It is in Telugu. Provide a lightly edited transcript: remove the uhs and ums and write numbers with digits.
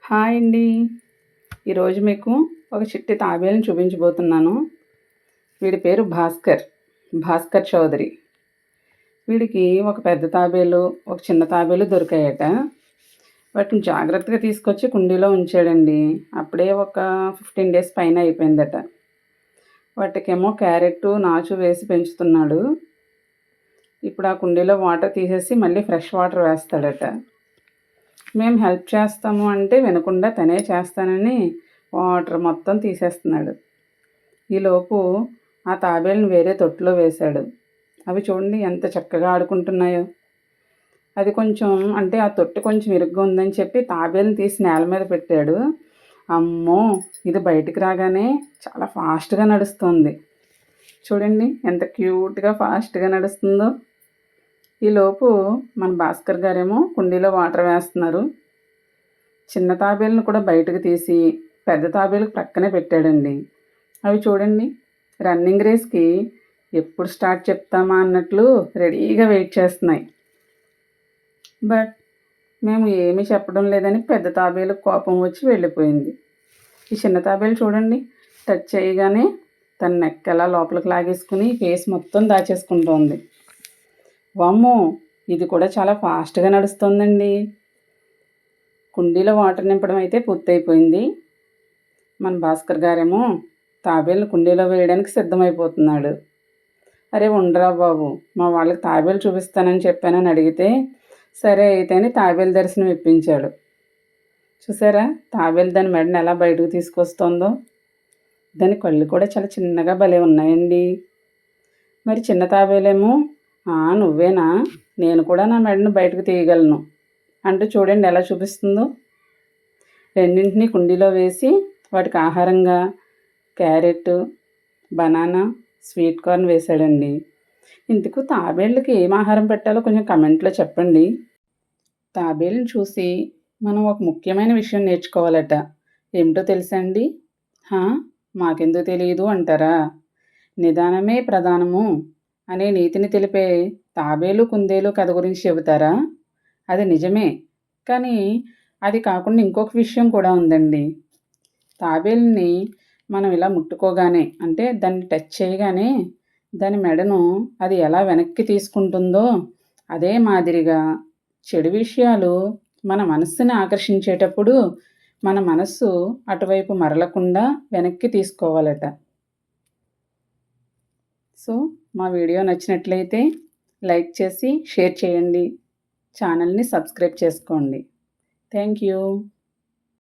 హాయ్ అండి. ఈరోజు మీకు ఒక చిట్టి తాబేలుని చూపించబోతున్నాను. వీడి పేరు భాస్కర్ చౌదరి. వీడికి ఒక పెద్ద తాబేలు, ఒక చిన్న తాబేలు దొరికాయట. వాటిని జాగ్రత్తగా తీసుకొచ్చి కుండీలో ఉంచాడండి. అప్పుడే ఒక 15 డేస్ పైన అయిపోయిందట. వాటికేమో క్యారెట్, నాచు వేసి పెంచుతున్నాడు. ఇప్పుడు ఆ కుండీలో వాటర్ తీసేసి మళ్ళీ ఫ్రెష్ వాటర్ వేస్తాడట. మేము హెల్ప్ చేస్తాము అంటే వినకుండా తనే చేస్తానని వాటర్ మొత్తం తీసేస్తున్నాడు. ఈలోపు ఆ తాబేళ్ళని వేరే తొట్టులో వేశాడు. అవి చూడండి ఎంత చక్కగా ఆడుకుంటున్నాయో. అది కొంచెం అంటే ఆ తొట్టి కొంచెం ఇరుగ్గా ఉందని చెప్పి తాబేలుని తీసి నేల మీద పెట్టాడు. అమ్మో, ఇది బయటికి రాగానే చాలా ఫాస్ట్గా నడుస్తుంది. చూడండి ఎంత క్యూట్గా ఫాస్ట్గా నడుస్తుందో. ఈలోపు మన భాస్కర్ గారేమో కుండీలో వాటర్ వేస్తున్నారు. చిన్న తాబేలను కూడా బయటకు తీసి పెద్ద తాబేలకు ప్రక్కనే పెట్టాడండి. అవి చూడండి రన్నింగ్ రేస్కి ఎప్పుడు స్టార్ట్ చెప్తామా అన్నట్లు రెడీగా వెయిట్ చేస్తున్నాయి. బట్ మేము ఏమీ చెప్పడం లేదని పెద్ద తాబేలకు కోపం వచ్చి వెళ్ళిపోయింది. ఈ చిన్న తాబేలు చూడండి టచ్ చేయగానే తన నెక్ ఎలా లోపలికి లాగేసుకుని ఫేస్ మొత్తం దాచేసుకుంటోంది. వామ్మో, ఇది కూడా చాలా ఫాస్ట్గా నడుస్తుందండి. కుండీలో వాటర్ నింపడం అయితే పూర్తయిపోయింది. మన భాస్కర్ గారేమో తాబేలు కుండీలో వేయడానికి సిద్ధమైపోతున్నాడు. అరే ఉండరా బాబు, మా వాళ్ళకి తాబేలు చూపిస్తానని చెప్పానని అడిగితే సరే అయితే అని తాబేలు దర్శనం ఇప్పించాడు. చూసారా తాబేలు దాని మెడని ఎలా బయటకు తీసుకొస్తుందో. దాని కళ్ళు కూడా చాలా చిన్నగా భలే ఉన్నాయండి. మరి చిన్న తాబేలేమో నువ్వేనా, నేను కూడా నా మెడను బయటకు తీయగలను అంటూ చూడండి ఎలా చూపిస్తుందో. రెండింటినీ కుండీలో వేసి వాటికి ఆహారంగా క్యారెట్, బనానా, స్వీట్ కార్న్ వేశాడండి. ఇందుకు తాబేళ్ళకి ఏం ఆహారం పెట్టాలో కొంచెం కమెంట్లో చెప్పండి. తాబేళ్ళని చూసి మనం ఒక ముఖ్యమైన విషయం నేర్చుకోవాలట. ఏమిటో తెలుసా అండి? మాకెందుకు తెలియదు అంటారా? నిదానమే ప్రధానము అనే నీతిని తెలిపే తాబేలు కుందేలు కథ గురించి చెబుతారా? అది నిజమే, కానీ అది కాకుండా ఇంకొక విషయం కూడా ఉందండి. తాబేలుని మనం ఇలా ముట్టుకోగానే అంటే దాన్ని టచ్ చేయగానే దాని మెడను అది ఎలా వెనక్కి తీసుకుంటుందో అదే మాదిరిగా చెడు విషయాలు మన మనస్సుని ఆకర్షించేటప్పుడు మన మనస్సు అటువైపు మరలకుండా వెనక్కి తీసుకోవాలట. సో మా వీడియో నచ్చినట్లయితే లైక్ చేసి షేర్ చేయండి. ఛానల్ని సబ్స్క్రైబ్ చేసుకోండి. Thank you.